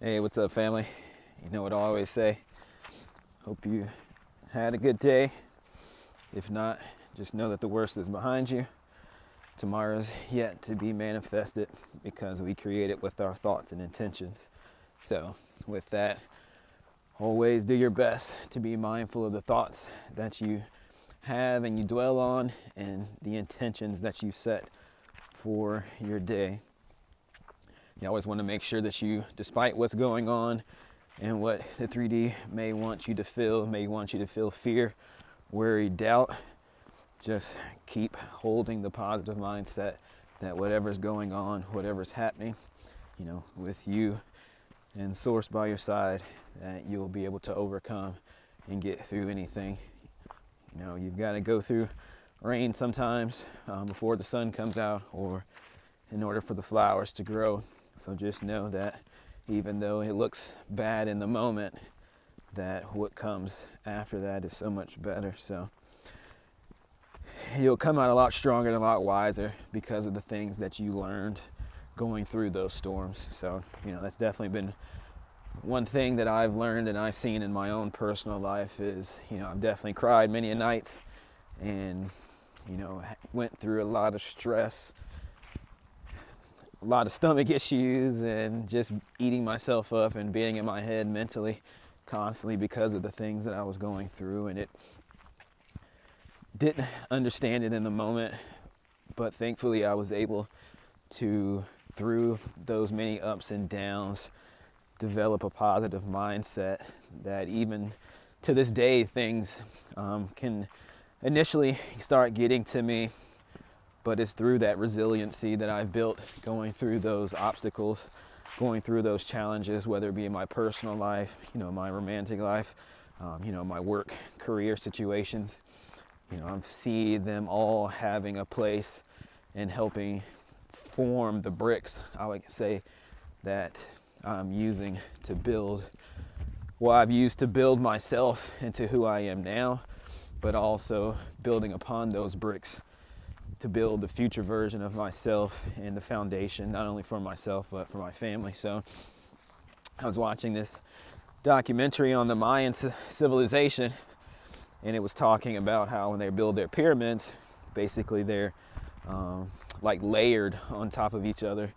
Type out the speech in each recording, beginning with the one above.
Hey, what's up, family? You know what I always say. Hope you had a good day. If not, just know that the worst is behind you. Tomorrow's yet to be manifested because we create it with our thoughts and intentions. So, with that, always do your best to be mindful of the thoughts that you have and you dwell on and the intentions that you set for your day. You always want to make sure that you, despite what's going on and what the 3D may want you to feel fear, worry, doubt, just keep holding the positive mindset that whatever's going on, whatever's happening, with you and Source by your side, that you'll be able to overcome and get through anything. You've got to go through rain sometimes before the sun comes out, or in order for the flowers to grow. So just know that even though it looks bad in the moment, that what comes after that is so much better. So you'll come out a lot stronger and a lot wiser because of the things that you learned going through those storms. So, that's definitely been one thing that I've learned and I've seen in my own personal life is, I've definitely cried many a nights and, went through a lot of stress, a lot of stomach issues, and just eating myself up and being in my head mentally constantly because of the things that I was going through. And it didn't understand it in the moment, but thankfully I was able to, through those many ups and downs, develop a positive mindset that even to this day things can initially start getting to me, but it's through that resiliency that I've built going through those obstacles, going through those challenges, whether it be in my personal life, my romantic life, my work, career situations. I've seen them all having a place and helping form the bricks, I would say, that I'm using to build, I've used to build myself into who I am now, but also building upon those bricks to build the future version of myself and the foundation, not only for myself, but for my family. So I was watching this documentary on the Mayan civilization, and it was talking about how when they build their pyramids, basically they're like layered on top of each other,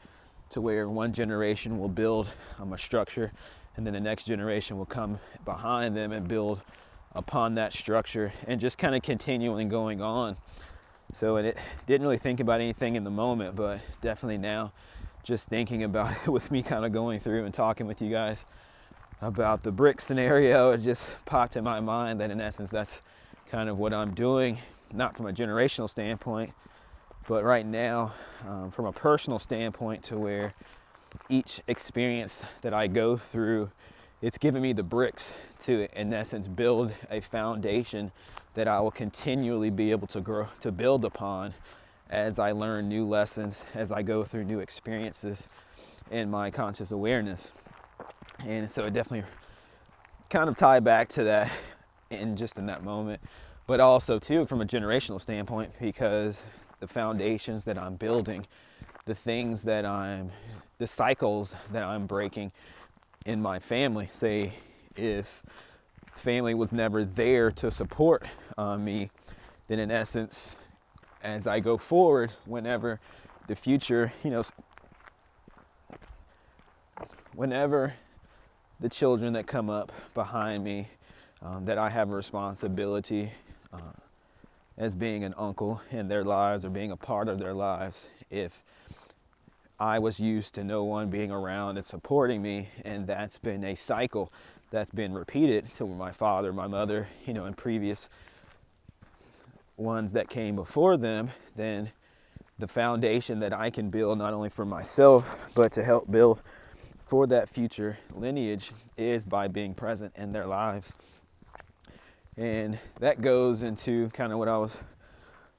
to where one generation will build a structure, and then the next generation will come behind them and build upon that structure, and just kind of continuing going on. So, and it didn't really think about anything in the moment, but definitely now, just thinking about it with me kind of going through and talking with you guys about the brick scenario, it just popped in my mind that in essence that's kind of what I'm doing, not from a generational standpoint, but right now from a personal standpoint, to where each experience that I go through, it's given me the bricks to, in essence, build a foundation that I will continually be able to grow, to build upon as I learn new lessons, as I go through new experiences in my conscious awareness. And so it definitely kind of tied back to that in that moment, but also too from a generational standpoint, because the foundations that I'm building, the cycles that I'm breaking in my family. Say if family was never there to support me, then in essence, as I go forward, whenever the future, whenever the children that come up behind me, that I have a responsibility as being an uncle in their lives, or being a part of their lives. If I was used to no one being around and supporting me, and that's been a cycle that's been repeated to my father, my mother, and previous ones that came before them, then the foundation that I can build not only for myself, but to help build for that future lineage is by being present in their lives. And that goes into kind of what I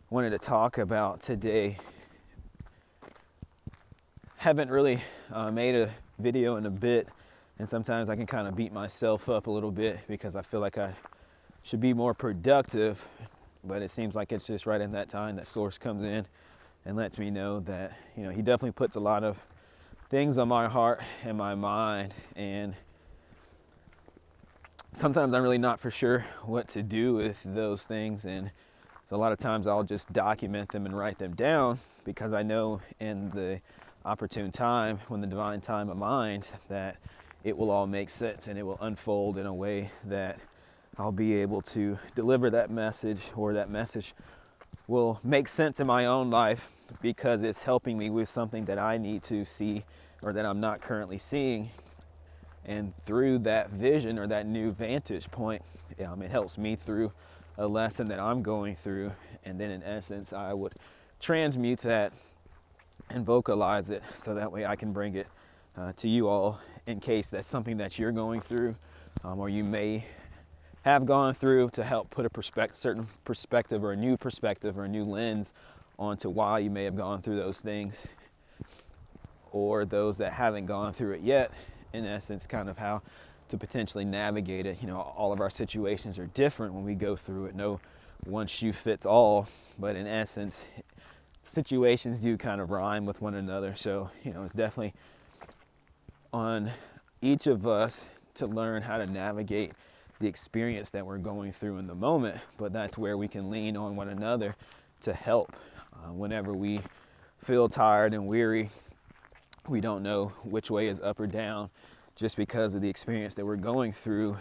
wanted to talk about today. Haven't really made a video in a bit, and sometimes I can kind of beat myself up a little bit because I feel like I should be more productive, but it seems like it's just right in that time that Source comes in and lets me know that, he definitely puts a lot of things on my heart and my mind, and sometimes I'm really not for sure what to do with those things, and so a lot of times I'll just document them and write them down, because I know in the opportune time, when the divine time of mind, that it will all make sense and it will unfold in a way that I'll be able to deliver that message, or that message will make sense in my own life, because it's helping me with something that I need to see or that I'm not currently seeing. And through that vision or that new vantage point, it helps me through a lesson that I'm going through. And then in essence, I would transmute that and vocalize it, so that way I can bring it to you all, in case that's something that you're going through, or you may have gone through, to help put a certain perspective, or a new perspective, or a new lens onto why you may have gone through those things, or those that haven't gone through it yet, in essence, kind of how to potentially navigate it. All of our situations are different when we go through it. No one shoe fits all, but in essence, situations do kind of rhyme with one another. So, it's definitely on each of us to learn how to navigate the experience that we're going through in the moment, but that's where we can lean on one another to help. Whenever we feel tired and weary, we don't know which way is up or down, just because of the experience that we're going through,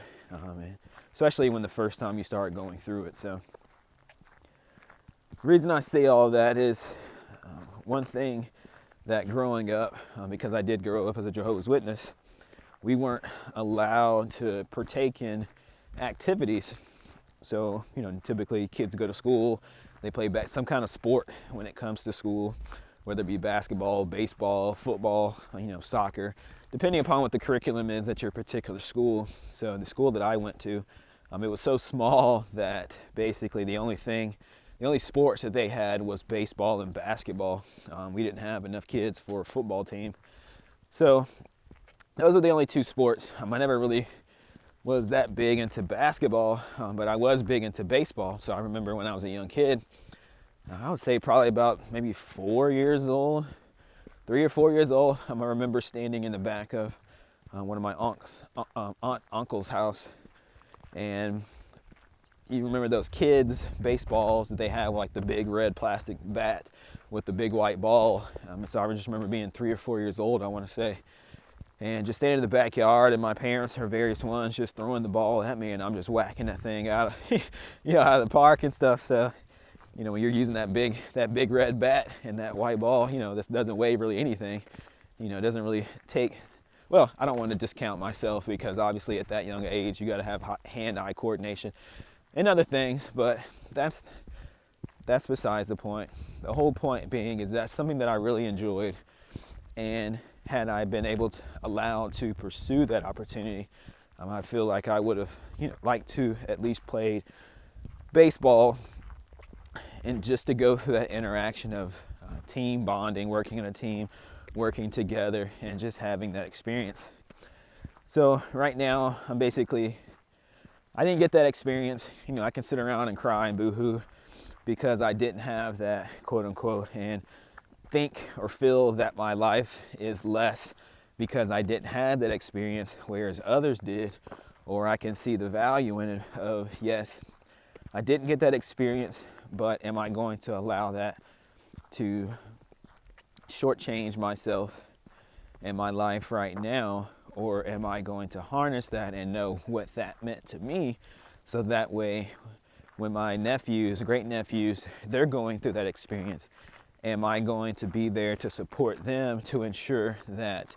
especially when the first time you start going through it. So the reason I say all of that is one thing that growing up, because I did grow up as a Jehovah's Witness, we weren't allowed to partake in activities. So, typically kids go to school, they play some kind of sport when it comes to school, whether it be basketball, baseball, football, soccer, depending upon what the curriculum is at your particular school. So the school that I went to, it was so small that basically the only sports that they had was baseball and basketball. We didn't have enough kids for a football team. So those are the only two sports. I never really was that big into basketball, but I was big into baseball. So I remember when I was a young kid, I would say probably about maybe 4 years old, 3 or 4 years old. I remember standing in the back of one of my uncle's house, and you remember those kids' baseballs that they have, like the big red plastic bat with the big white ball. So I just remember being 3 or 4 years old, I want to say, and just standing in the backyard, and my parents or various ones just throwing the ball at me, and I'm just whacking that thing out of, out of the park and stuff. So, when you're using that big red bat and that white ball, this doesn't weigh really anything. It doesn't really take. Well, I don't want to discount myself, because obviously at that young age you got to have hand-eye coordination and other things, but that's besides the point. The whole point being is that's something that I really enjoyed, and had I been allowed to pursue that opportunity, I feel like I would have liked to at least played baseball, and just to go through that interaction of team bonding, working in a team, working together, and just having that experience. So right now I didn't get that experience. I can sit around and cry and boo-hoo because I didn't have that, quote unquote, and think or feel that my life is less because I didn't have that experience, whereas others did. Or I can see the value in it of, yes, I didn't get that experience, but am I going to allow that to shortchange myself and my life right now? Or am I going to harness that and know what that meant to me, so that way when my nephews, great nephews, they're going through that experience, am I going to be there to support them, to ensure that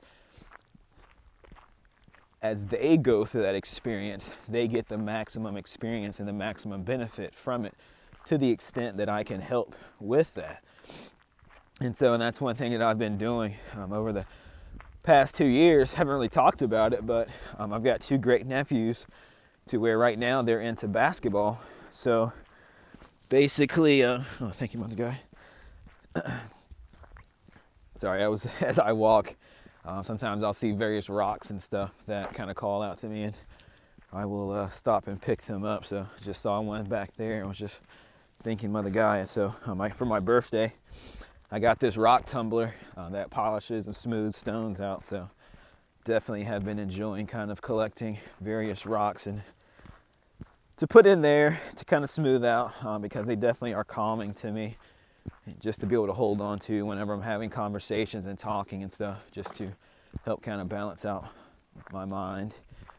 as they go through that experience, they get the maximum experience and the maximum benefit from it, to the extent that I can help with that. And that's one thing that I've been doing over the past 2 years. Haven't really talked about it, but I've got 2 great nephews to where right now they're into basketball. So basically, thank you, mother guy. Sorry, as I walk, sometimes I'll see various rocks and stuff that kind of call out to me, and I will stop and pick them up. So just saw one back there and was just thanking mother guy. And so for my birthday, I got this rock tumbler that polishes and smooths stones out, so definitely have been enjoying kind of collecting various rocks and to put in there to kind of smooth out because they definitely are calming to me, just to be able to hold on to whenever I'm having conversations and talking and stuff, just to help kind of balance out my mind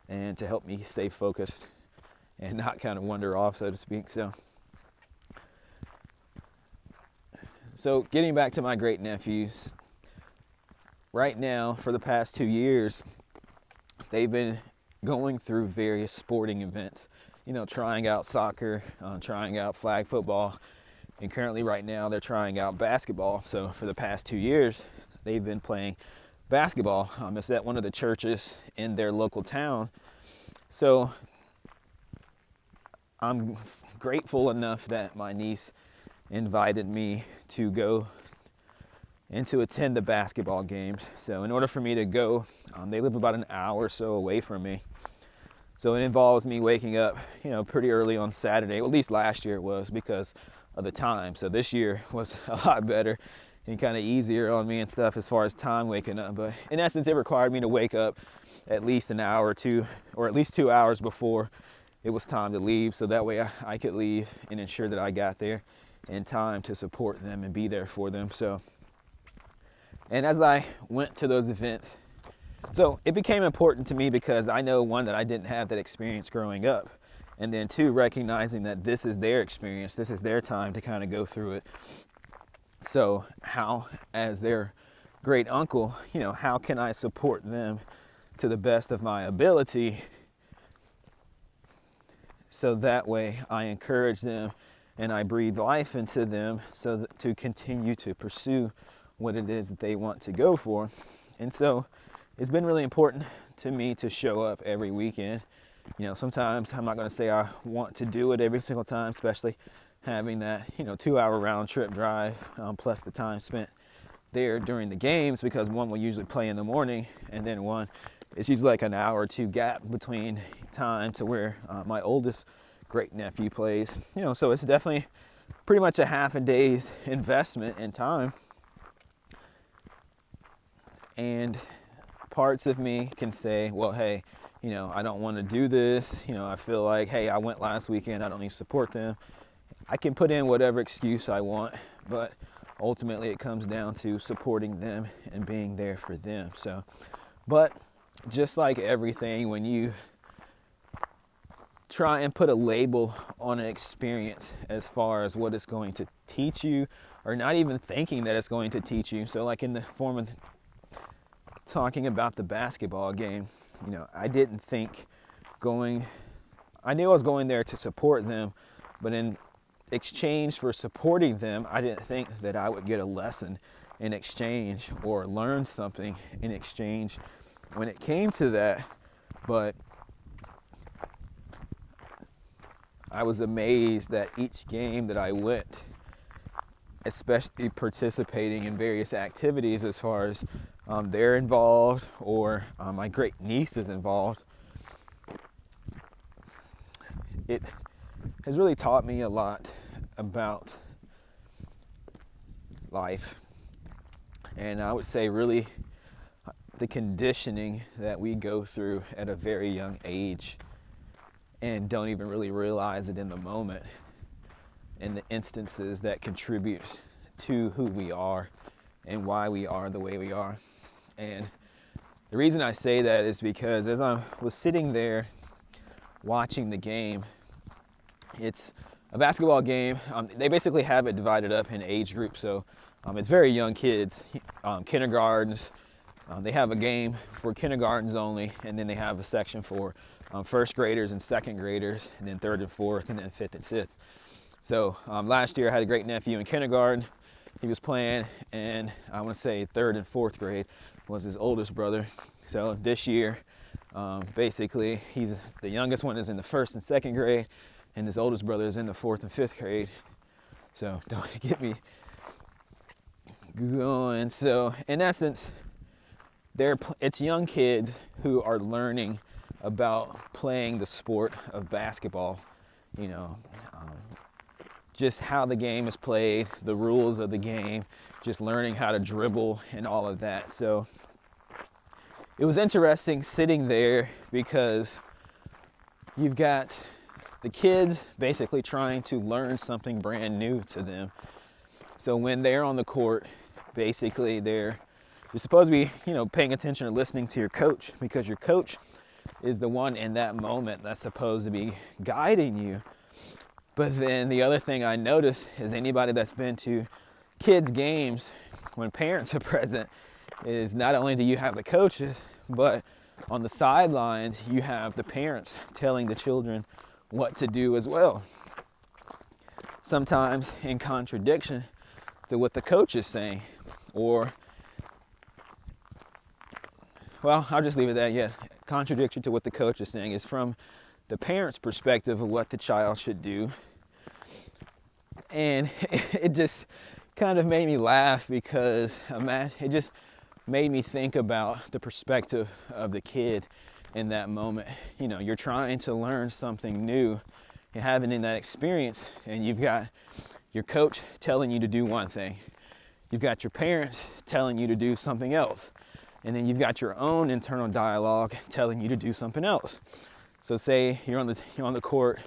and to help me stay focused and not kind of wander off, so to speak. So getting back to my great nephews, right now for the past 2 years, they've been going through various sporting events, trying out soccer, trying out flag football, and currently right now they're trying out basketball. So for the past 2 years, they've been playing basketball. It's at one of the churches in their local town. So I'm grateful enough that my niece invited me to go and to attend the basketball games. So in order for me to go, they live about an hour or so away from me. So it involves me waking up, pretty early on Saturday. Well, at least last year it was because of the time. So this year was a lot better and kind of easier on me and stuff as far as time waking up. But in essence, it required me to wake up at least an hour or two, or at least 2 hours before it was time to leave. So that way I could leave and ensure that I got there in time to support them and be there for them. And as I went to those events, so it became important to me because I know, one, that I didn't have that experience growing up. And then two, recognizing that this is their experience, this is their time to kind of go through it. So how, as their great uncle, how can I support them to the best of my ability? So that way I encourage them and I breathe life into them so that to continue to pursue what it is that they want to go for. And so it's been really important to me to show up every weekend. Sometimes I'm not going to say I want to do it every single time, especially having that, 2-hour round trip drive, plus the time spent there during the games, because one will usually play in the morning, and then one, it's usually like an hour or two gap between time to where my oldest great nephew plays. So it's definitely pretty much a half a day's investment in time. And parts of me can say, well, hey, I don't want to do this. I feel like, hey, I went last weekend, I don't need to support them. I can put in whatever excuse I want, but ultimately it comes down to supporting them and being there for them. So, but just like everything, when you try and put a label on an experience as far as what it's going to teach you, or not even thinking that it's going to teach you. So like in the form of talking about the basketball game, I didn't think I knew I was going there to support them, but in exchange for supporting them, I didn't think that I would get a lesson in exchange or learn something in exchange when it came to that. But I was amazed that each game that I went, especially participating in various activities as far as they're involved or my great niece is involved, it has really taught me a lot about life. And I would say really the conditioning that we go through at a very young age and don't even really realize it in the moment, and the instances that contribute to who we are and why we are the way we are. And the reason I say that is because as I was sitting there watching the game, it's a basketball game. They basically have it divided up in age groups. So it's very young kids, kindergartens. They have a game for kindergartens only, and then they have a section for first graders and second graders, and then third and fourth, and then fifth and sixth. So last year I had a great nephew in kindergarten. He was playing, and I want to say third and fourth grade was his oldest brother. So this year, basically, the youngest one is in the first and second grade, and his oldest brother is in the fourth and fifth grade. So don't get me going. So in essence, it's young kids who are learning about playing the sport of basketball, just how the game is played, the rules of the game, just learning how to dribble and all of that. So it was interesting sitting there because you've got the kids basically trying to learn something brand new to them. So when they're on the court, basically you're supposed to be, paying attention or listening to your coach, because your coach is the one in that moment that's supposed to be guiding you. But then the other thing I noticed is anybody that's been to kids' games when parents are present is not only do you have the coaches, but on the sidelines you have the parents telling the children what to do as well. Sometimes in contradiction to what the coach is saying, or, well, I'll just leave it at that. Yeah, contradiction to what the coach is saying is from the parent's perspective of what the child should do. And it just kind of made me laugh because it just made me think about the perspective of the kid in that moment. You're trying to learn something new, you're having in that experience, and you've got your coach telling you to do one thing, you've got your parents telling you to do something else, and then you've got your own internal dialogue telling you to do something else. So say you're on the court,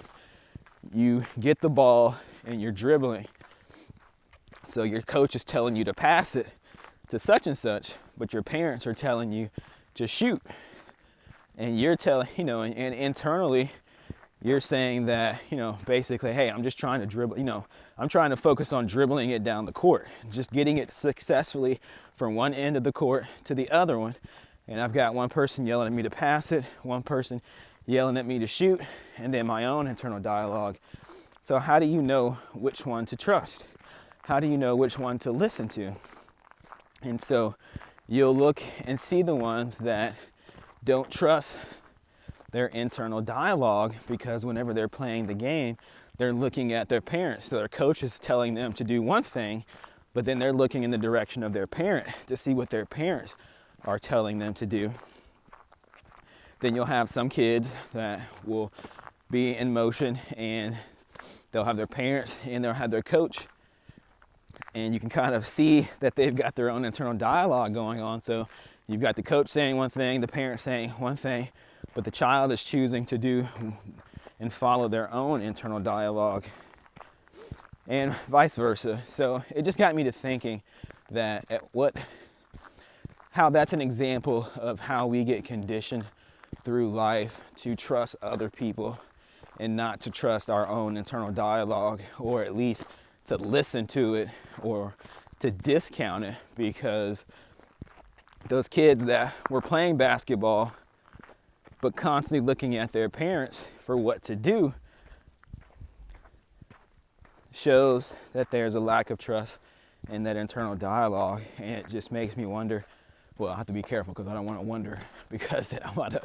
you get the ball and you're dribbling. So your coach is telling you to pass it to such and such, but your parents are telling you to shoot. And you're telling, and internally you're saying that, basically, hey, I'm just trying to dribble, I'm trying to focus on dribbling it down the court, just getting it successfully from one end of the court to the other one. And I've got one person yelling at me to pass it, one person yelling at me to shoot, and then my own internal dialogue. So how do you know which one to trust? How do you know which one to listen to? And so you'll look and see the ones that don't trust their internal dialogue, because whenever they're playing the game, they're looking at their parents. So their coach is telling them to do one thing, but then they're looking in the direction of their parent to see what their parents are telling them to do. Then you'll have some kids that will be in motion and they'll have their parents and they'll have their coach. And you can kind of see that they've got their own internal dialogue going on. So you've got the coach saying one thing, the parent saying one thing, but the child is choosing to do and follow their own internal dialogue, and vice versa. So it just got me to thinking that how that's an example of how we get conditioned through life to trust other people and not to trust our own internal dialogue, or at least to listen to it or to discount it, because those kids that were playing basketball but constantly looking at their parents for what to do shows that there's a lack of trust in that internal dialogue. And it just makes me wonder, well, I have to be careful because I don't want to wonder because then I'm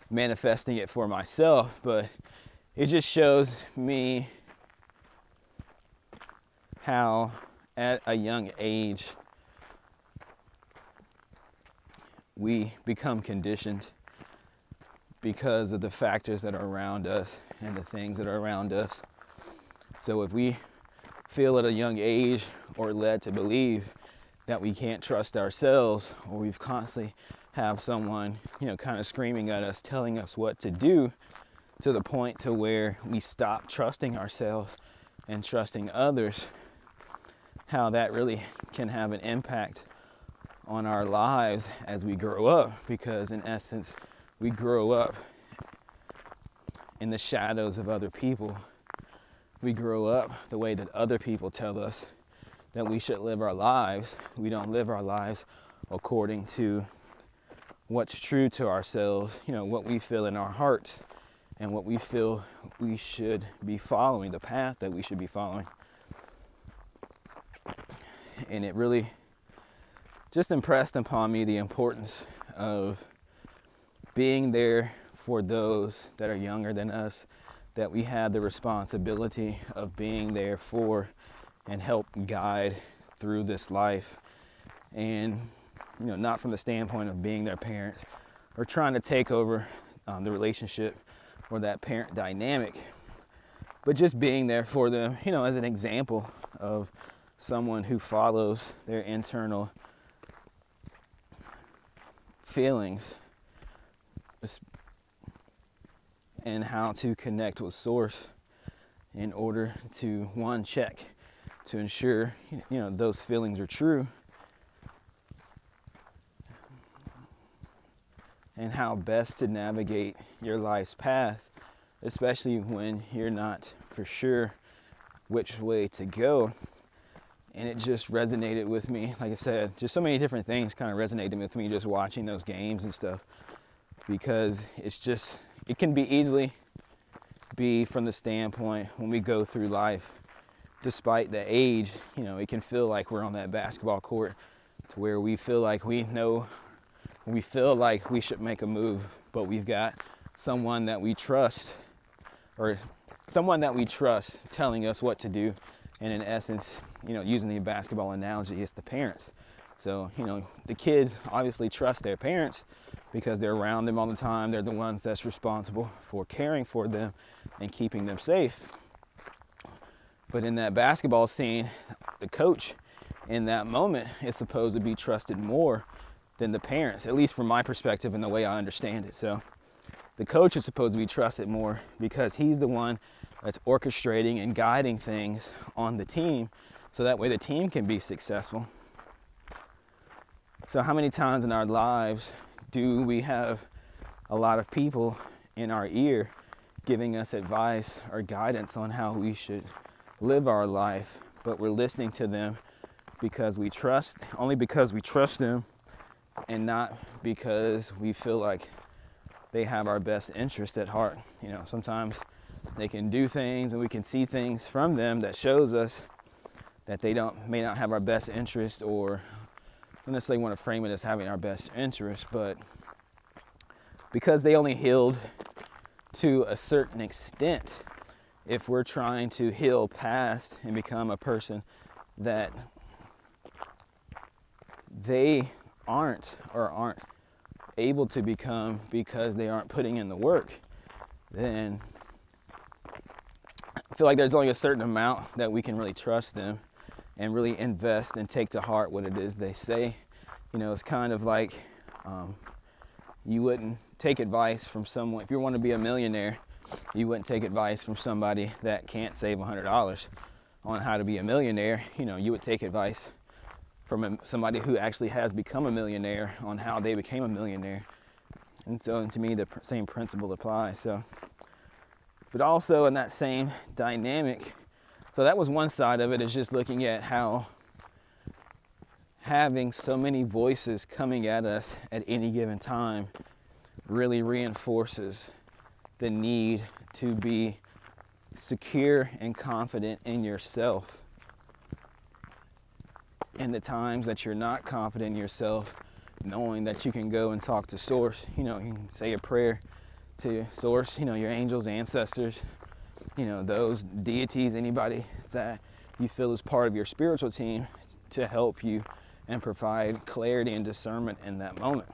manifesting it for myself, but it just shows me how at a young age we become conditioned because of the factors that are around us and the things that are around us. So if we feel at a young age or led to believe that we can't trust ourselves, or we've constantly have someone, kind of screaming at us, telling us what to do, to the point to where we stop trusting ourselves and trusting others, how that really can have an impact on our lives as we grow up, because in essence, we grow up in the shadows of other people. We grow up the way that other people tell us that we should live our lives. We don't live our lives according to what's true to ourselves, what we feel in our hearts and what we feel we should be following, the path that we should be following. And it really just impressed upon me the importance of being there for those that are younger than us, that we have the responsibility of being there for and help guide through this life. And, not from the standpoint of being their parents or trying to take over the relationship or that parent dynamic, but just being there for them, as an example of someone who follows their internal feelings and how to connect with source in order to, one, check to ensure those feelings are true, and how best to navigate your life's path, especially when you're not for sure which way to go. And it just resonated with me. Like I said, just so many different things kind of resonated with me just watching those games and stuff, because it can be easily be from the standpoint when we go through life, despite the age, it can feel like we're on that basketball court to where we feel like we should make a move, but we've got someone that we trust telling us what to do. And in essence, using the basketball analogy, it's the parents. So, the kids obviously trust their parents because they're around them all the time. They're the ones that's responsible for caring for them and keeping them safe. But in that basketball scene, the coach in that moment is supposed to be trusted more than the parents, at least from my perspective and the way I understand it. So the coach is supposed to be trusted more because he's the one that's orchestrating and guiding things on the team, so that way the team can be successful. So how many times in our lives do we have a lot of people in our ear giving us advice or guidance on how we should live our life, but we're listening to them only because we trust them, and not because we feel like they have our best interest at heart. Sometimes they can do things and we can see things from them that shows us that they may not have our best interest, or don't necessarily want to frame it as having our best interest, but because they only healed to a certain extent, if we're trying to heal past and become a person that they aren't able to become because they aren't putting in the work, then I feel like there's only a certain amount that we can really trust them and really invest and take to heart what it is they say. It's kind of like you wouldn't take advice from someone. If you want to be a millionaire, you wouldn't take advice from somebody that can't save $100 on how to be a millionaire. You would take advice from somebody who actually has become a millionaire on how they became a millionaire. And so to me, the same principle applies. But also in that same dynamic, so that was one side of it, is just looking at how having so many voices coming at us at any given time really reinforces the need to be secure and confident in yourself. In the times that you're not confident in yourself, knowing that you can go and talk to Source, you can say a prayer to Source, your angels, ancestors, those deities, anybody that you feel is part of your spiritual team to help you and provide clarity and discernment in that moment.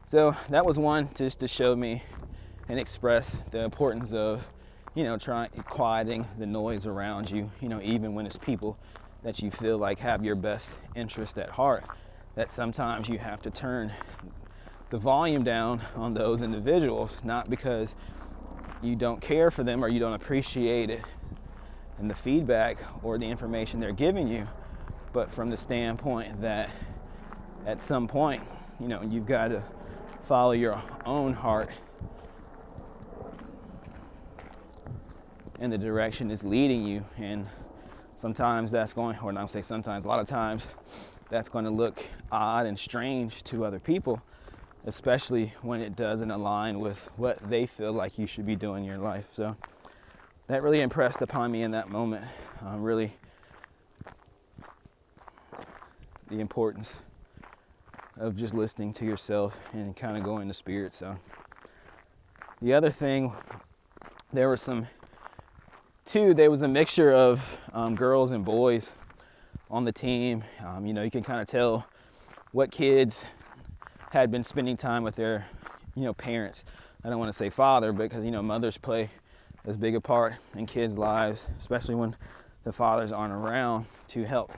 So that was one, just to show me and express the importance of, quieting the noise around you, even when it's people that you feel like have your best interest at heart, that sometimes you have to turn the volume down on those individuals, not because you don't care for them or you don't appreciate it and the feedback or the information they're giving you, but from the standpoint that at some point, you've got to follow your own heart and the direction it's leading you. And sometimes that's going, or not say sometimes, a lot of times that's going to look odd and strange to other people, especially when it doesn't align with what they feel like you should be doing in your life. So that really impressed upon me in that moment, really the importance of just listening to yourself and kind of going to spirit. So the other thing, there was a mixture of girls and boys on the team. You can kind of tell what kids had been spending time with their, parents. I don't want to say father, because, mothers play as big a part in kids' lives, especially when the fathers aren't around to help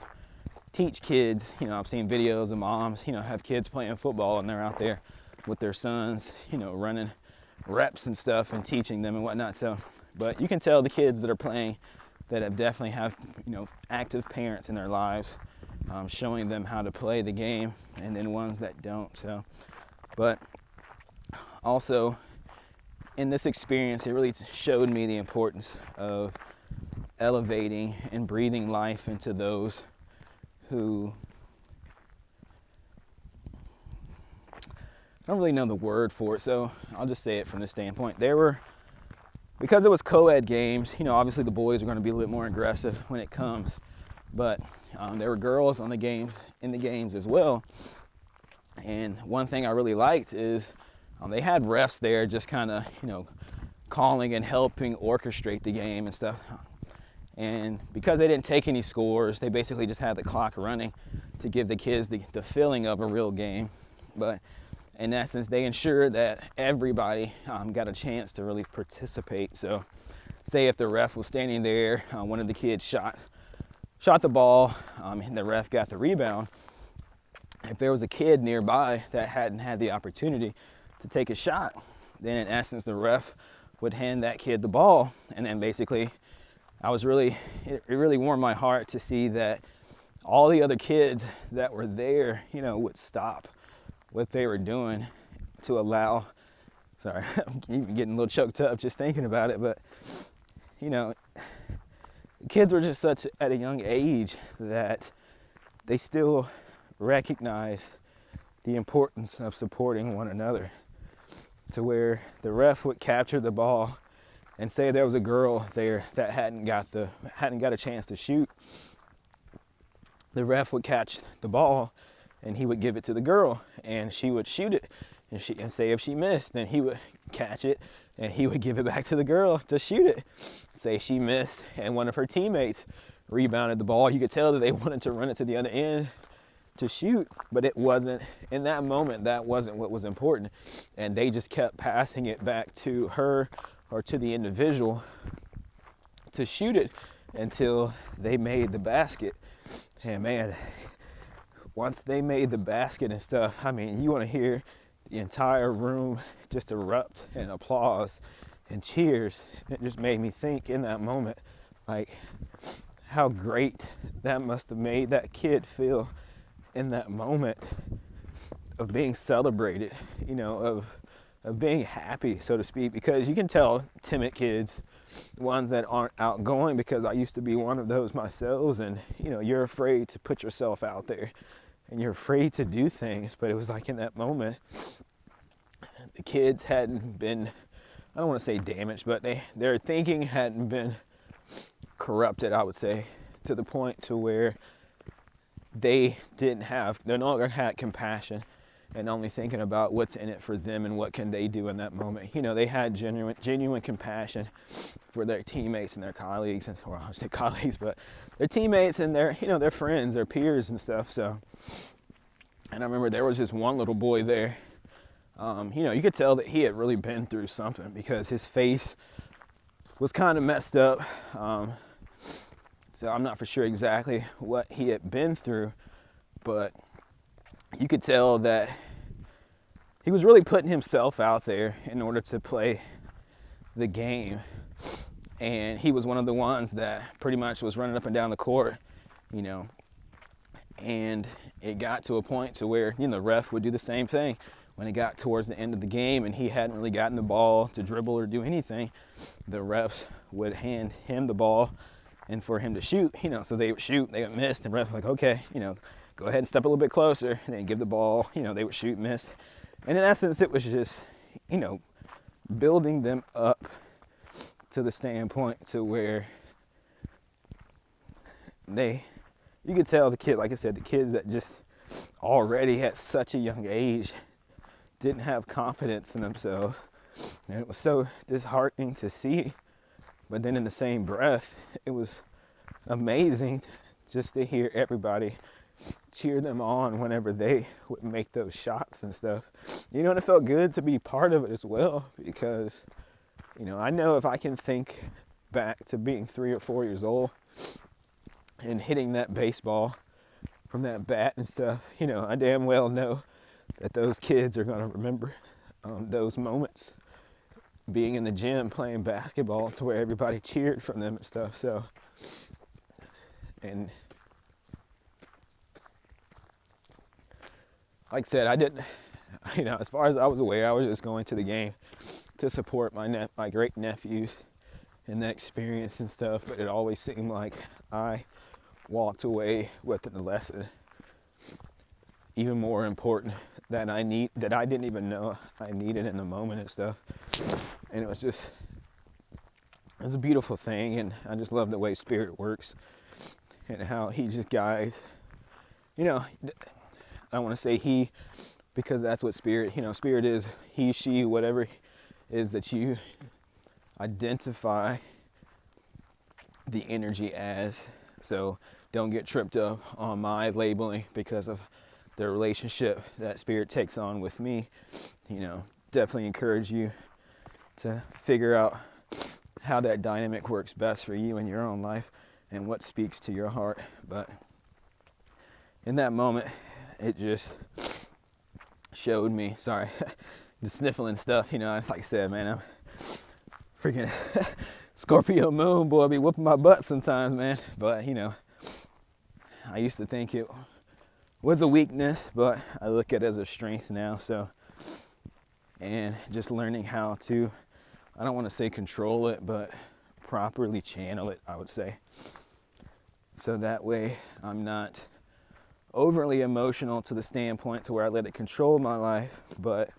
teach kids. I've seen videos of moms, have kids playing football and they're out there with their sons, running reps and stuff and teaching them and whatnot. So, but you can tell the kids that are playing that have definitely have, active parents in their lives, showing them how to play the game, and then ones that don't. So, but also in this experience, it really showed me the importance of elevating and breathing life into those who, I don't really know the word for it, so I'll just say it from this standpoint. Because it was co-ed games, obviously the boys are going to be a little bit more aggressive when it comes, but there were girls in the games as well. And one thing I really liked is they had refs there just kind of, calling and helping orchestrate the game and stuff. And because they didn't take any scores, they basically just had the clock running to give the kids the feeling of a real game. But in essence, they ensured that everybody got a chance to really participate. So say if the ref was standing there, one of the kids shot the ball, and the ref got the rebound. If there was a kid nearby that hadn't had the opportunity to take a shot, then in essence, the ref would hand that kid the ball. And then basically, it really warmed my heart to see that all the other kids that were there, would stop what they were doing to allow, sorry, I'm getting a little choked up just thinking about it, but, kids were just such at a young age that they still recognize the importance of supporting one another, to where the ref would capture the ball and say there was a girl there that hadn't got a chance to shoot. The ref would catch the ball and he would give it to the girl and she would shoot it, and say if she missed, then he would catch it and he would give it back to the girl to shoot it. Say she missed and one of her teammates rebounded the ball, you could tell that they wanted to run it to the other end to shoot, but it wasn't, in that moment, that wasn't what was important. And they just kept passing it back to her or to the individual to shoot it until they made the basket. And man, once they made the basket and stuff, I mean, you want to hear the entire room just erupt in applause and cheers. It just made me think in that moment, like, how great that must have made that kid feel in that moment of being celebrated, of being happy, so to speak. Because you can tell timid kids, ones that aren't outgoing, because I used to be one of those myself, and you're afraid to put yourself out there and you're afraid to do things. But it was like in that moment, the kids hadn't been, I don't want to say damaged, but their thinking hadn't been corrupted, I would say, to the point to where they no longer had compassion and only thinking about what's in it for them and what can they do in that moment. They had genuine compassion for their teammates and their colleagues, or I say colleagues, but their teammates and their friends, their peers and stuff. So, and I remember there was just one little boy there. You could tell that he had really been through something because his face was kind of messed up. So I'm not for sure exactly what he had been through, but you could tell that he was really putting himself out there in order to play the game. And he was one of the ones that pretty much was running up and down the court, and it got to a point to where, the ref would do the same thing. When it got towards the end of the game and he hadn't really gotten the ball to dribble or do anything, the refs would hand him the ball and for him to shoot, so they would shoot, they would miss, and the ref was like, okay, go ahead and step a little bit closer, and then give the ball, they would shoot, miss. And in essence, it was just, building them up to the standpoint to where you could tell the kid, like I said, the kids that just already at such a young age didn't have confidence in themselves. And it was so disheartening to see. But then in the same breath, it was amazing just to hear everybody cheer them on whenever they would make those shots and stuff. And it felt good to be part of it as well, because I know if I can think back to being 3 or 4 years old and hitting that baseball from that bat and stuff, I damn well know that those kids are going to remember those moments being in the gym playing basketball to where everybody cheered from them and stuff. So, and like I said, I didn't, as far as I was aware, I was just going to the game to support my great nephews in that experience and stuff. But it always seemed like I walked away with a lesson even more important that I didn't even know I needed in the moment and stuff. And it was a beautiful thing, and I just love the way Spirit works and how he just guides. I want to say he, because that's what Spirit is, he, she, whatever it is that you identify the energy as. So don't get tripped up on my labeling because of the relationship that Spirit takes on with me. Definitely encourage you to figure out how that dynamic works best for you in your own life and what speaks to your heart. But in that moment, it just showed me, sorry, the sniffling stuff, like I said, man, I'm freaking Scorpio moon, boy, be whooping my butt sometimes, man. But, I used to think it was a weakness, but I look at it as a strength now. So, and just learning how to, I don't want to say control it, but properly channel it, I would say. So that way I'm not overly emotional to the standpoint to where I let it control my life, but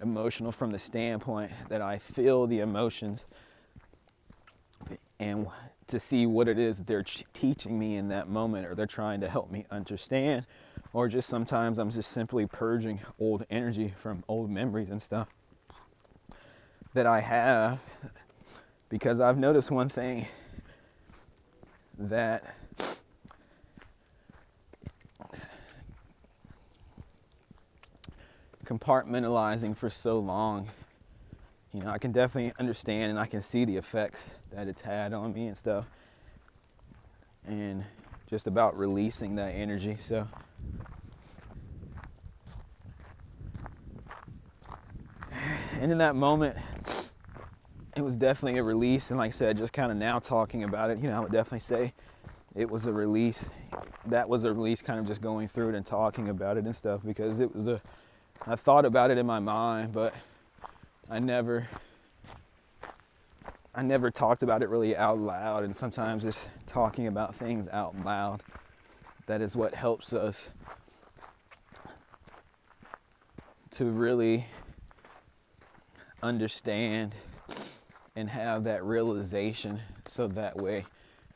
emotional from the standpoint that I feel the emotions and to see what it is that they're teaching me in that moment, or they're trying to help me understand, or just sometimes I'm just simply purging old energy from old memories and stuff that I have. Because I've noticed one thing, that compartmentalizing for so long, I can definitely understand and I can see the effects that it's had on me and stuff, and just about releasing that energy. So and in that moment it was definitely a release, and like I said, just kind of now talking about it, I would definitely say it was a release. That was a release, kind of just going through it and talking about it and stuff, because I thought about it in my mind, but I never talked about it really out loud. And sometimes just talking about things out loud, that is what helps us to really understand and have that realization, so that way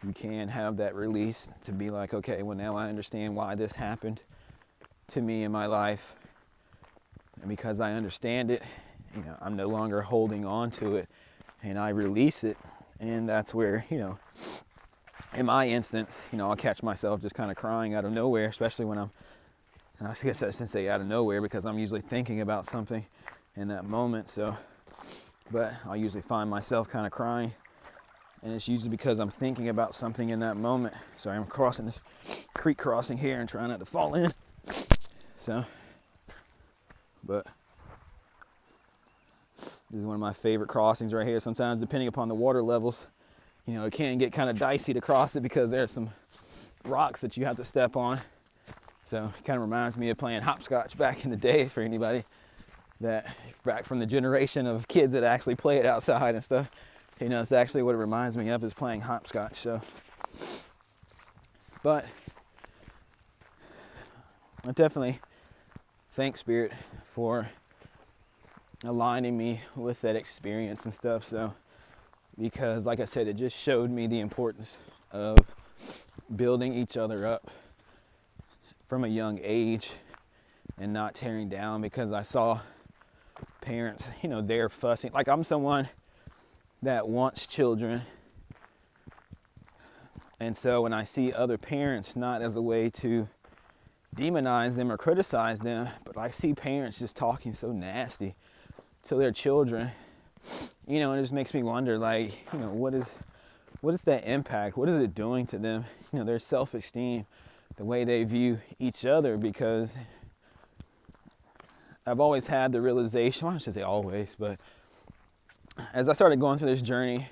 you can have that release to be like, okay, well, now I understand why this happened to me in my life. And because I understand it, I'm no longer holding on to it, and I release it. And that's where, in my instance, I'll catch myself just kind of crying out of nowhere, especially when and I guess I shouldn't say out of nowhere, because I'm usually thinking about something in that moment. So, but I'll usually find myself kind of crying, and it's usually because I'm thinking about something in that moment. Sorry, I'm crossing this creek crossing here and trying not to fall in. So, but this is one of my favorite crossings right here. Sometimes, depending upon the water levels, it can get kind of dicey to cross it because there's some rocks that you have to step on. So it kind of reminds me of playing hopscotch back in the day, for anybody back from the generation of kids that actually play it outside and stuff. It's actually what it reminds me of, is playing hopscotch. So, but I definitely thank Spirit for aligning me with that experience and stuff. So, because like I said, it just showed me the importance of building each other up from a young age and not tearing down, because I saw parents, they're fussing. Like, I'm someone that wants children, and so when I see other parents, not as a way to demonize them or criticize them, but I see parents just talking so nasty to their children, You know, it just makes me wonder, like, you know, what is that impact? What is it doing to them? You know, their self-esteem, the way they view each other, because I've always had the realization, well, I should say always, but as I started going through this journey,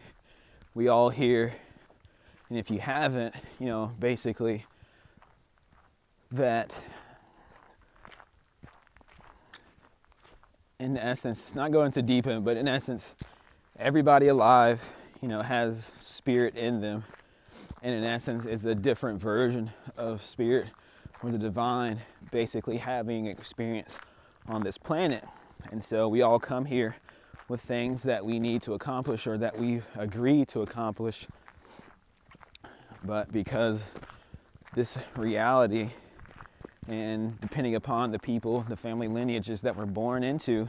we all hear, and if you haven't, you know, basically that in essence, not going too deep in, but in essence, everybody alive, you know, has spirit in them. And in essence, it's a different version of spirit or the divine basically having experience on this planet. And so we all come here with things that we need to accomplish or that we've agreed to accomplish. But because this reality, and depending upon the people, the family lineages that we're born into,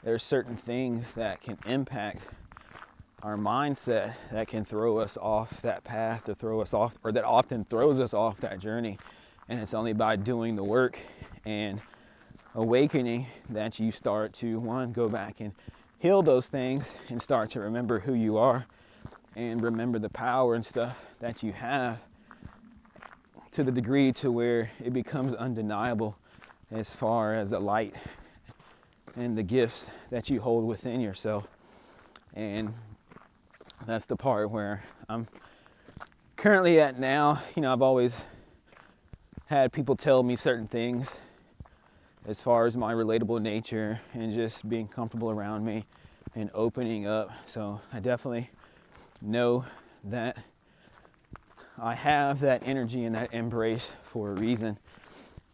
there are certain things that can impact our mindset that can throw us off that path, to throw us off, or that often throws us off that journey. And it's only by doing the work and awakening that you start to, one, go back and heal those things and start to remember who you are and remember the power and stuff that you have, to the degree to where it becomes undeniable as far as the light and the gifts that you hold within yourself. And that's the part where I'm currently at now. You know, I've always had people tell me certain things as far as my relatable nature and just being comfortable around me and opening up. So I definitely know that I have that energy and that embrace for a reason.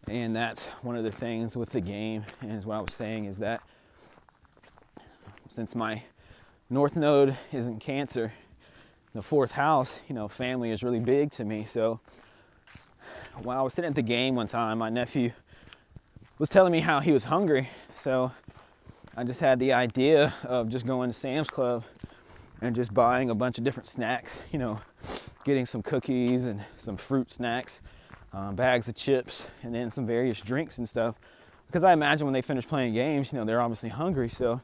And that's one of the things with the game, and what I was saying is that since my North Node is in Cancer, the fourth house, you know, family is really big to me. So while I was sitting at the game one time, my nephew was telling me how he was hungry. So I just had the idea of just going to Sam's Club and just buying a bunch of different snacks, you know, getting some cookies and some fruit snacks, bags of chips, and then some various drinks and stuff. Because I imagine when they finish playing games, you know, they're obviously hungry. So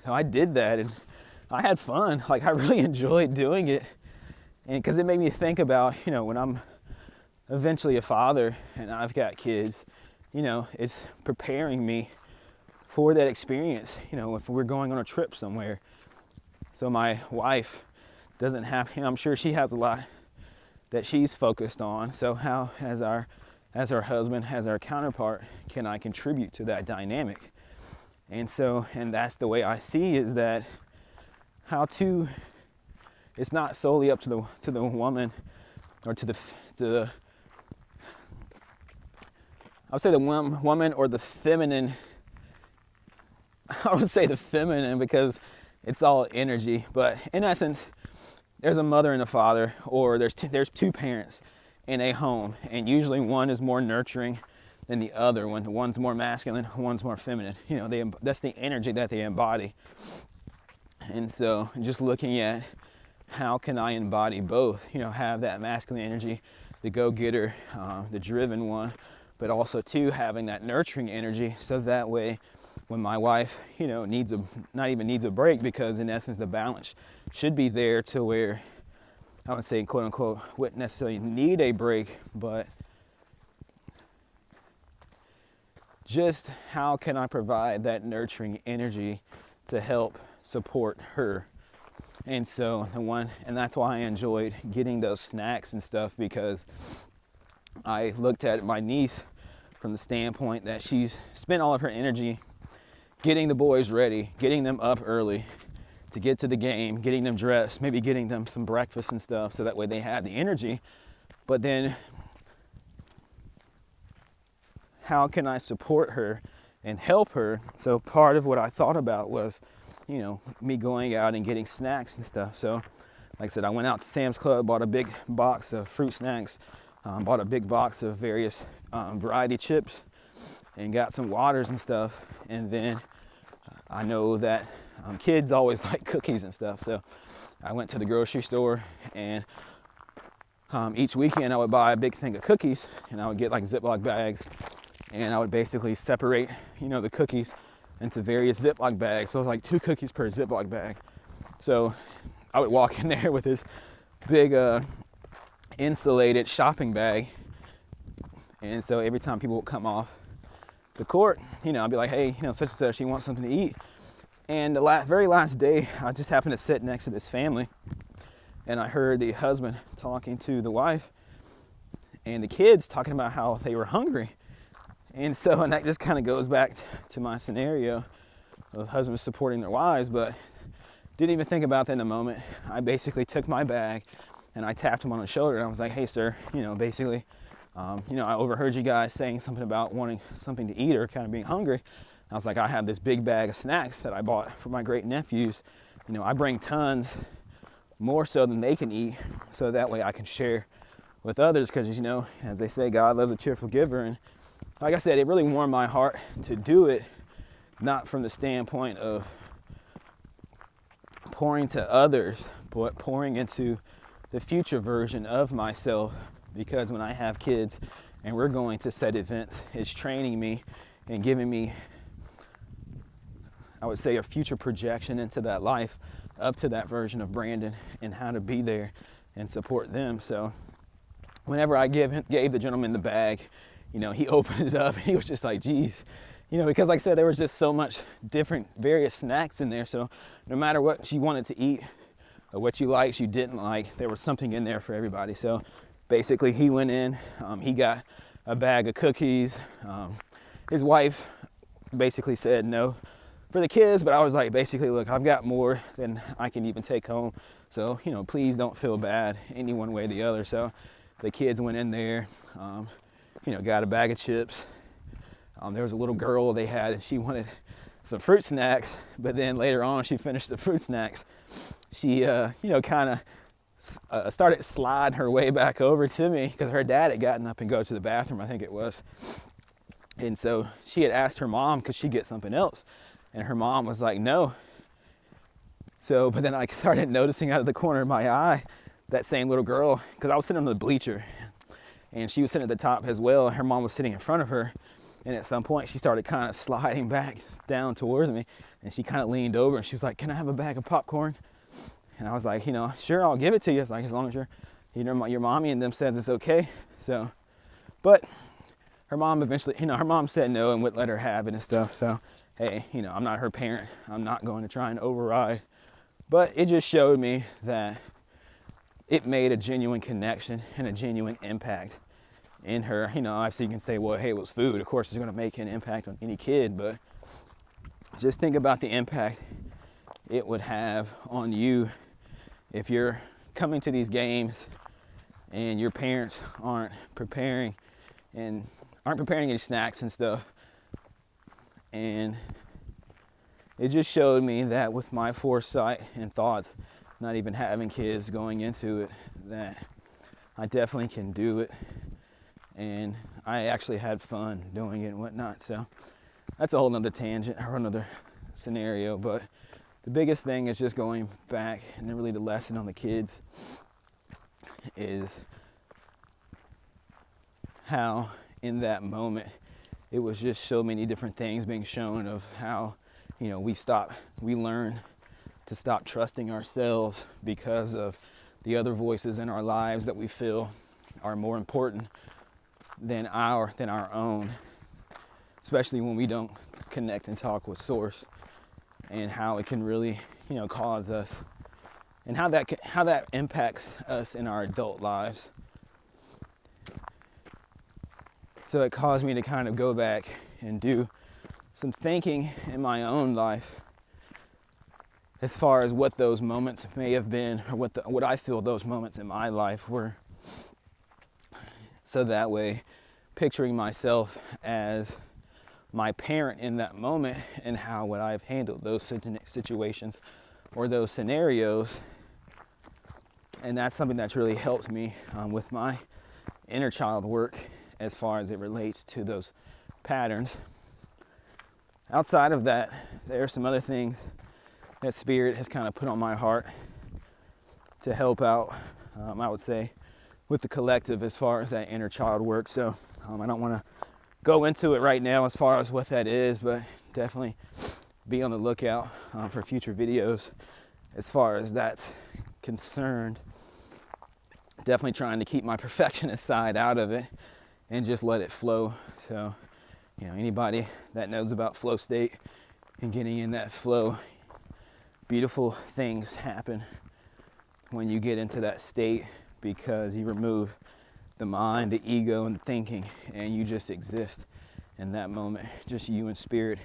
I did that, and I had fun. Like, I really enjoyed doing it, and because it made me think about, you know, when I'm eventually a father and I've got kids, you know, it's preparing me for that experience. You know, if we're going on a trip somewhere, so my wife doesn't have, you know, I'm sure she has a lot that she's focused on. So how, as our husband, as our counterpart, can I contribute to that dynamic? And so, and that's the way I see, is that it's not solely up to the woman, or to the I would say the woman or the feminine. I would say the feminine because it's all energy, but in essence, there's a mother and a father, or there's two parents in a home, and usually one is more nurturing than the other one. One's more masculine, one's more feminine. You know, that's the energy that they embody. And so just looking at how can I embody both, you know, have that masculine energy, the go-getter, the driven one, but also too having that nurturing energy, so that way when my wife, you know, not even needs a break, because in essence the balance should be there to where I would say, quote unquote, wouldn't necessarily need a break, but just how can I provide that nurturing energy to help support her. And so and that's why I enjoyed getting those snacks and stuff, because I looked at my niece from the standpoint that she's spent all of her energy getting the boys ready, getting them up early to get to the game, getting them dressed, maybe getting them some breakfast and stuff, so that way they had the energy. But then how can I support her and help her? So part of what I thought about was, you know, me going out and getting snacks and stuff. So like I said, I went out to Sam's Club, bought a big box of fruit snacks, bought a big box of various variety chips, and got some waters and stuff. And then I know that kids always like cookies and stuff, so I went to the grocery store, and each weekend I would buy a big thing of cookies, and I would get like Ziploc bags, and I would basically separate, you know, the cookies into various Ziploc bags. So it was like 2 cookies per Ziploc bag. So I would walk in there with this big insulated shopping bag. And so every time people would come off the court, I'd be like, hey, such and such, she wants something to eat. And the very last day, I just happened to sit next to this family, and I heard the husband talking to the wife and the kids talking about how they were hungry. And so, and that just kind of goes back to my scenario of husbands supporting their wives, but didn't even think about that in the moment. I basically took my bag and I tapped him on the shoulder, and I was like, hey, sir, basically, I overheard you guys saying something about wanting something to eat or kind of being hungry. I was like, I have this big bag of snacks that I bought for my great nephews. I bring tons, more so than they can eat, so that way I can share with others, because, as they say, God loves a cheerful giver. And like I said, it really warmed my heart to do it, not from the standpoint of pouring to others, but pouring into the future version of myself, because when I have kids and we're going to set events, it's training me and giving me, I would say, a future projection into that life, up to that version of Brandon, and how to be there and support them. So whenever I gave the gentleman the bag, he opened it up and he was just like, geez, because like I said, there was just so much different, various snacks in there. So no matter what you wanted to eat or what you liked, you didn't like, there was something in there for everybody. So basically he went in, he got a bag of cookies. His wife basically said no for the kids, but I was like, basically, look, I've got more than I can even take home. So, please don't feel bad any one way or the other. So the kids went in there, got a bag of chips. There was a little girl they had, and she wanted some fruit snacks, but then later on she finished the fruit snacks. She, kind of started sliding her way back over to me because her dad had gotten up and go to the bathroom, I think it was. And so she had asked her mom, could she get something else? And her mom was like, no. So, but then I started noticing out of the corner of my eye, that same little girl, because I was sitting on the bleacher and she was sitting at the top as well. Her mom was sitting in front of her. And at some point she started kind of sliding back down towards me, and she kind of leaned over and she was like, can I have a bag of popcorn? And I was like, sure, I'll give it to you. It's like, as long as your mommy and them says it's okay. So, but her mom eventually, her mom said no and wouldn't let her have it and stuff. So, hey, I'm not her parent. I'm not going to try and override. But it just showed me that it made a genuine connection and a genuine impact in her. Obviously you can say, well, hey, it was food. Of course, it's going to make an impact on any kid. But just think about the impact it would have on you if you're coming to these games and your parents aren't preparing any snacks and stuff. And it just showed me that with my foresight and thoughts, not even having kids going into it, that I definitely can do it. And I actually had fun doing it and whatnot. So that's a whole nother tangent or another scenario. But the biggest thing is just going back, and then really the lesson on the kids is how in that moment it was just so many different things being shown of how we learn to stop trusting ourselves because of the other voices in our lives that we feel are more important than our own, especially when we don't connect and talk with Source, and how it can really cause us, and how that impacts us in our adult lives. So it caused me to kind of go back and do some thinking in my own life as far as what those moments may have been, or what I feel those moments in my life were. So that way, picturing myself as my parent in that moment, and how would I have handled those situations or those scenarios. And that's something that's really helped me with my inner child work as far as it relates to those patterns. Outside of that, there are some other things that Spirit has kind of put on my heart to help out, I would say, with the collective as far as that inner child work. So I don't want to go into it right now as far as what that is, but definitely be on the lookout for future videos as far as that's concerned. Definitely trying to keep my perfectionist side out of it and just let it flow. So, anybody that knows about flow state and getting in that flow, beautiful things happen when you get into that state, because you remove the mind, the ego, and thinking, and you just exist in that moment. Just you and spirit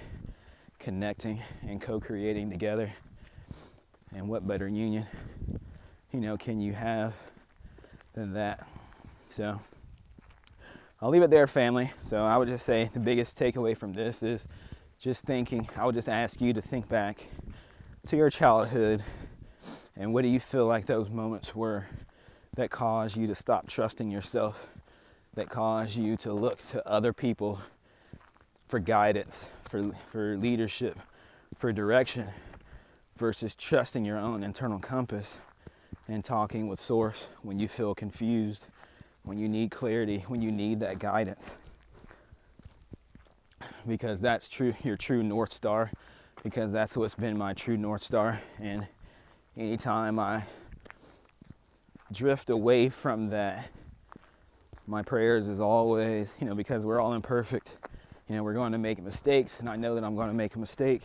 connecting and co-creating together. And what better union, can you have than that? So I'll leave it there, family. So I would just say the biggest takeaway from this is just thinking. I would just ask you to think back to your childhood, and what do you feel like those moments were that caused you to stop trusting yourself, that caused you to look to other people for guidance, for leadership, for direction, versus trusting your own internal compass and talking with source when you feel confused, when you need clarity, when you need that guidance. Because that's your true North Star, because that's what's been my true North Star. And anytime I drift away from that, my prayers is always, because we're all imperfect, we're going to make mistakes, and I know that I'm going to make a mistake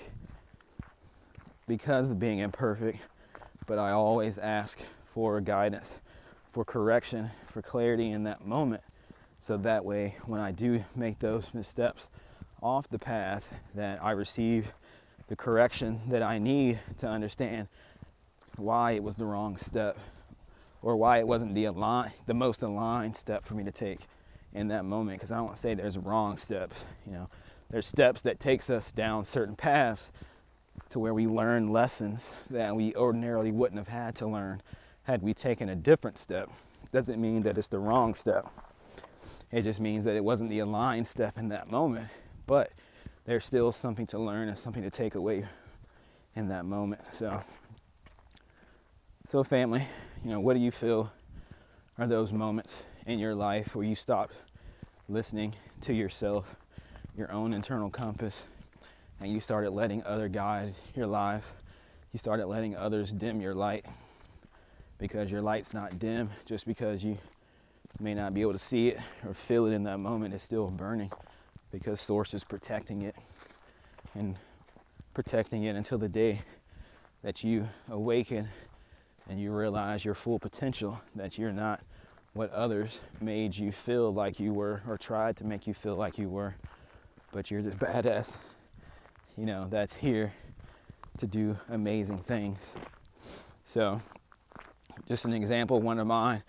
because of being imperfect, but I always ask for guidance, for correction, for clarity in that moment, so that way when I do make those missteps off the path, that I receive the correction that I need to understand why it was the wrong step, or why it wasn't the most aligned step for me to take in that moment. Because I don't want to say there's wrong steps. There's steps that takes us down certain paths to where we learn lessons that we ordinarily wouldn't have had to learn had we taken a different step. Doesn't mean that it's the wrong step. It just means that it wasn't the aligned step in that moment, but there's still something to learn and something to take away in that moment. So family, what do you feel are those moments in your life where you stopped listening to yourself, your own internal compass, and you started letting other guide your life? You started letting others dim your light, because your light's not dim just because you may not be able to see it or feel it in that moment. It's still burning, because source is protecting it, and protecting it until the day that you awaken and you realize your full potential, that you're not what others made you feel like you were, or tried to make you feel like you were, but you're the badass, that's here to do amazing things. So just an example, one of mine,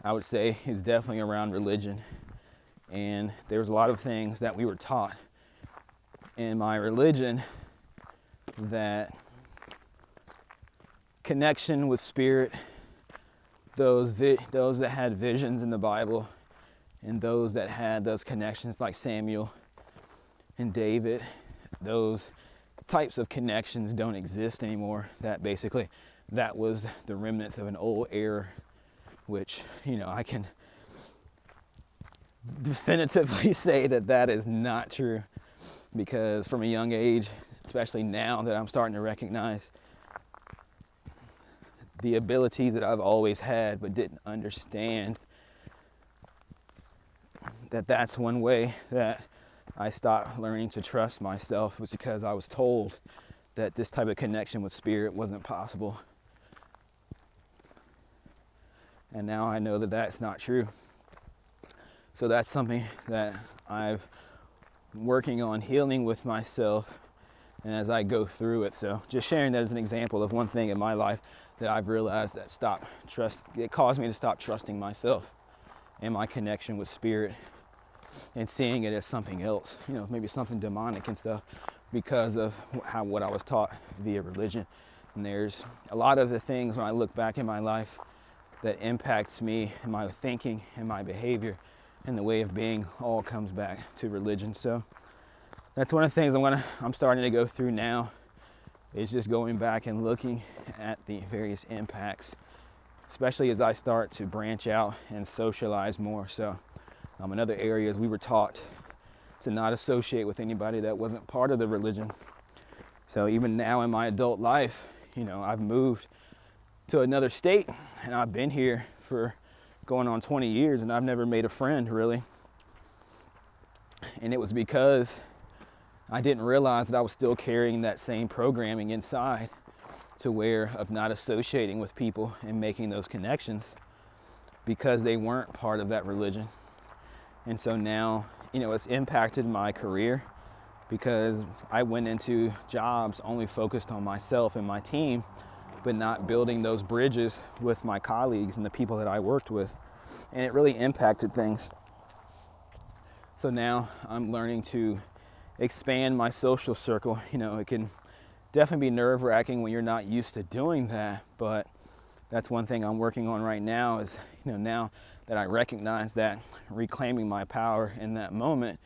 I would say, is definitely around religion. And there's a lot of things that we were taught in my religion, that connection with spirit, those that had visions in the Bible, and those that had those connections like Samuel and David, those types of connections don't exist anymore. That was the remnant of an old era, which, I can definitively say that is not true, because from a young age, especially now that I'm starting to recognize the abilities that I've always had but didn't understand, that's one way that I stopped learning to trust myself, was because I was told that this type of connection with spirit wasn't possible. And now I know that that's not true. So that's something that I've working on healing with myself, and as I go through it. So just sharing that as an example of one thing in my life that I've realized that it caused me to stop trusting myself and my connection with spirit, and seeing it as something else, maybe something demonic and stuff, because of what I was taught via religion. And there's a lot of the things when I look back in my life that impacts me and my thinking and my behavior and the way of being, all comes back to religion. So that's one of the things I'm starting to go through now, is just going back and looking at the various impacts, especially as I start to branch out and socialize more. So in other areas, we were taught to not associate with anybody that wasn't part of the religion. So even now in my adult life, I've moved to another state, and I've been here for going on 20 years, and I've never made a friend, really. And it was because I didn't realize that I was still carrying that same programming inside, to where of not associating with people and making those connections because they weren't part of that religion. And so now, it's impacted my career, because I went into jobs only focused on myself and my team, but not building those bridges with my colleagues and the people that I worked with. And it really impacted things. So now I'm learning to expand my social circle. It can definitely be nerve-wracking when you're not used to doing that, but that's one thing I'm working on right now is, now that I recognize that, reclaiming my power in that moment,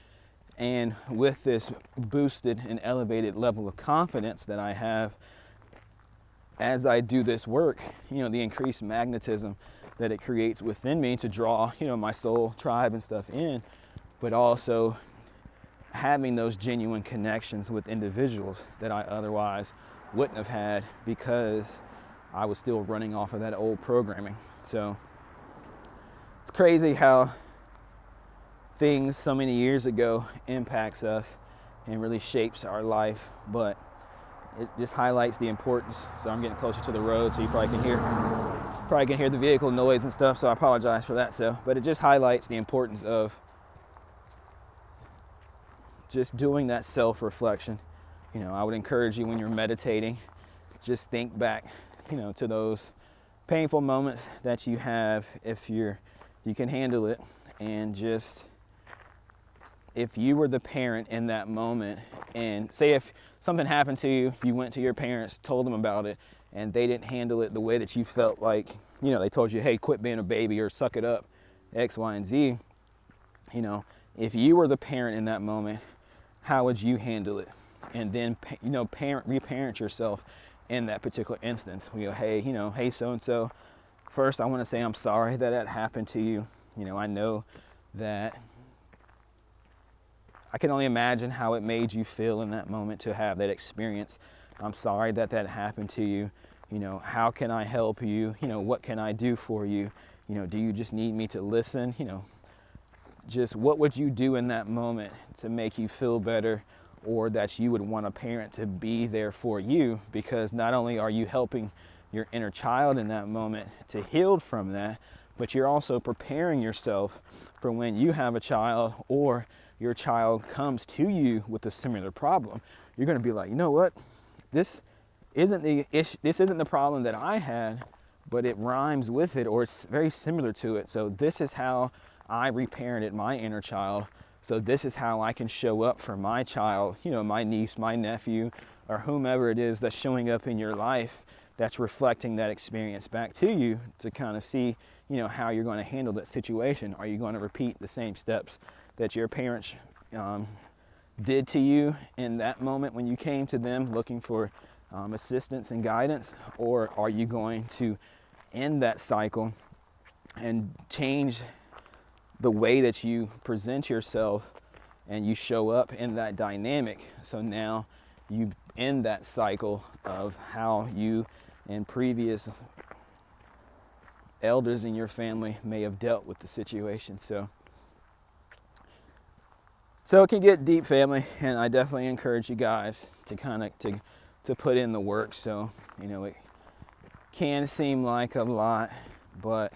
and with this boosted and elevated level of confidence that I have as I do this work, the increased magnetism that it creates within me to draw, my soul tribe and stuff in, but also having those genuine connections with individuals that I otherwise wouldn't have had, because I was still running off of that old programming. So it's crazy how things so many years ago impacts us and really shapes our life, but it just highlights the importance. So I'm getting closer to the road, so you probably can hear the vehicle noise and stuff, so I apologize for that. But it just highlights the importance of just doing that self-reflection. I would encourage you, when you're meditating, just think back, to those painful moments that you have, if you can handle it, and just, if you were the parent in that moment, and say if something happened to you, you went to your parents, told them about it, and they didn't handle it the way that you felt like, they told you, hey, quit being a baby or suck it up, X, Y, and Z. If you were the parent in that moment, how would you handle it? And then, reparent yourself in that particular instance. We go, hey, so-and-so, first I want to say I'm sorry that happened to you. I know that I can only imagine how it made you feel in that moment to have that experience. I'm sorry that happened to you. How can I help you? What can I do for you? Do you just need me to listen? Just what would you do in that moment to make you feel better, or that you would want a parent to be there for you? Because not only are you helping your inner child in that moment to heal from that, but you're also preparing yourself for when you have a child, or your child comes to you with a similar problem. You're going to be like, you know what? This isn't the problem that I had, but it rhymes with it, or it's very similar to it. So this is how I reparented my inner child. So this is how I can show up for my child, my niece, my nephew, or whomever it is that's showing up in your life, that's reflecting that experience back to you, to kind of see, how you're going to handle that situation. Are you going to repeat the same steps that your parents did to you in that moment when you came to them looking for assistance and guidance? Or are you going to end that cycle and change the way that you present yourself and you show up in that dynamic? So now you end that cycle of how you and previous elders in your family may have dealt with the situation. So it can get deep, family, and I definitely encourage you guys to kind of to put in the work. So it can seem like a lot, but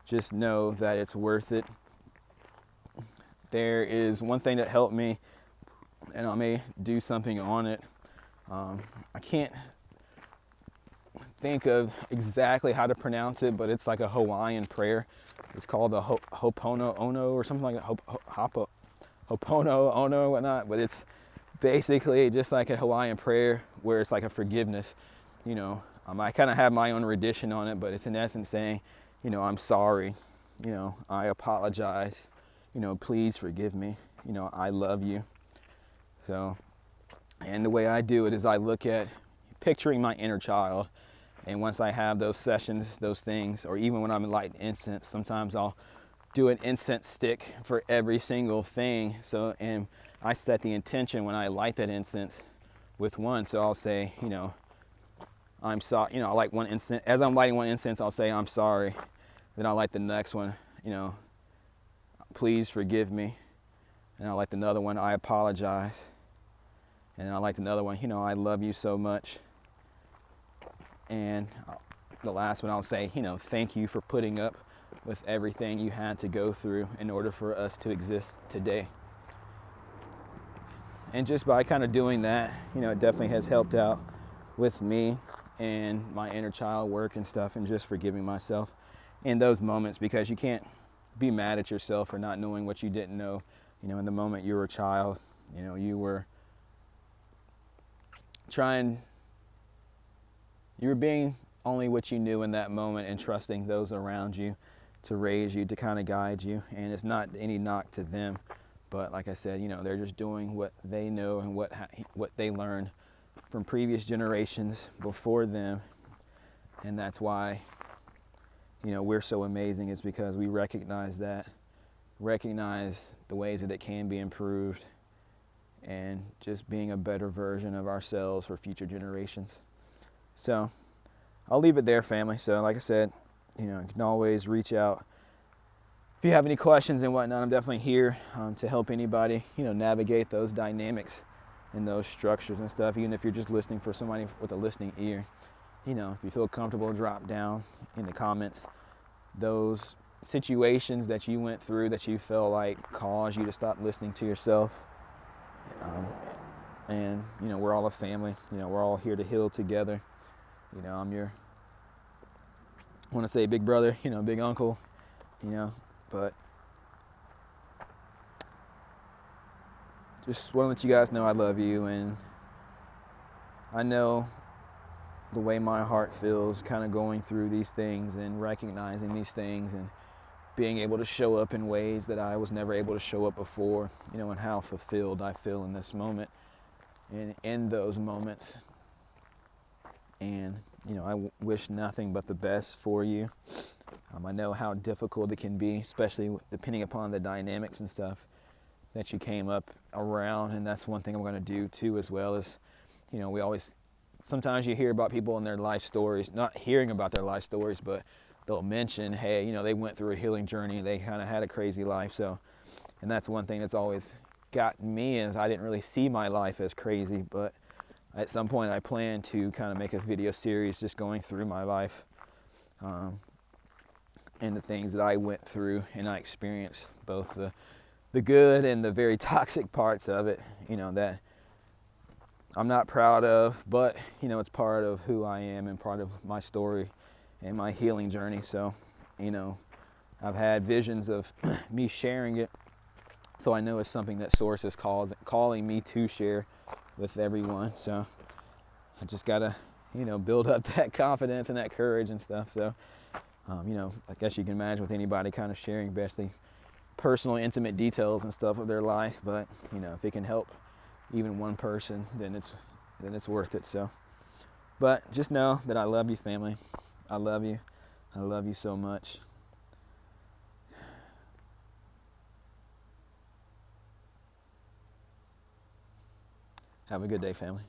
just know that it's worth it. There is one thing that helped me, and I may do something on it. I can't think of exactly how to pronounce it, but it's like a Hawaiian prayer. It's called the Ho'opono Ono or something like that. Ho'opono Ono or whatnot, but it's basically just like a Hawaiian prayer where it's like a forgiveness. I kind of have my own rendition on it, but it's in essence saying, I'm sorry, I apologize, please forgive me, I love you. So, and the way I do it is I look at picturing my inner child, and once I have those sessions, those things, or even when I'm lighting incense, sometimes I'll do an incense stick for every single thing. So, and I set the intention when I light that incense with one. So I'll say, I'm sorry. I light one incense. As I'm lighting one incense, I'll say, I'm sorry. Then I'll light the next one, please forgive me. And I'll light another one, I apologize. And then I'll light another one, I love you so much. And the last one I'll say, thank you for putting up with everything you had to go through in order for us to exist today. And just by kind of doing that, it definitely has helped out with me and my inner child work and stuff, and just forgiving myself in those moments, because you can't be mad at yourself for not knowing what you didn't know. In the moment you were a child, you were being only what you knew in that moment, and trusting those around you to raise you, to kind of guide you. And it's not any knock to them, but like I said, they're just doing what they know and what they learned from previous generations before them. And that's why, we're so amazing, is because we recognize the ways that it can be improved, and just being a better version of ourselves for future generations. So I'll leave it there, family. So like I said, you can always reach out if you have any questions and whatnot. I'm definitely here to help anybody, navigate those dynamics and those structures and stuff. Even if you're just listening for somebody with a listening ear, if you feel comfortable, drop down in the comments those situations that you went through that you feel like caused you to stop listening to yourself. And we're all a family. We're all here to heal together. I'm your, I want to say big brother, big uncle, but just want to let you guys know I love you, and I know the way my heart feels kind of going through these things and recognizing these things and being able to show up in ways that I was never able to show up before, and how fulfilled I feel in this moment and in those moments. And, I wish nothing but the best for you. I know how difficult it can be, especially depending upon the dynamics and stuff that you came up around. And that's one thing I'm going to do too, as well as, sometimes you hear about people and their life stories, not hearing about their life stories, but they'll mention, hey, they went through a healing journey. They kind of had a crazy life. So, and that's one thing that's always gotten me, is I didn't really see my life as crazy, but at some point I plan to kind of make a video series just going through my life, and the things that I went through and I experienced, both the good and the very toxic parts of it, that I'm not proud of, but it's part of who I am and part of my story and my healing journey. So, I've had visions of me sharing it, so I know it's something that Source is calling me to share with everyone. So I just gotta, build up that confidence and that courage and stuff. So, I guess you can imagine with anybody kind of sharing, especially personal, intimate details and stuff of their life. But if it can help even one person, then it's worth it. So, but just know that I love you, family. I love you. I love you so much. Have a good day, family.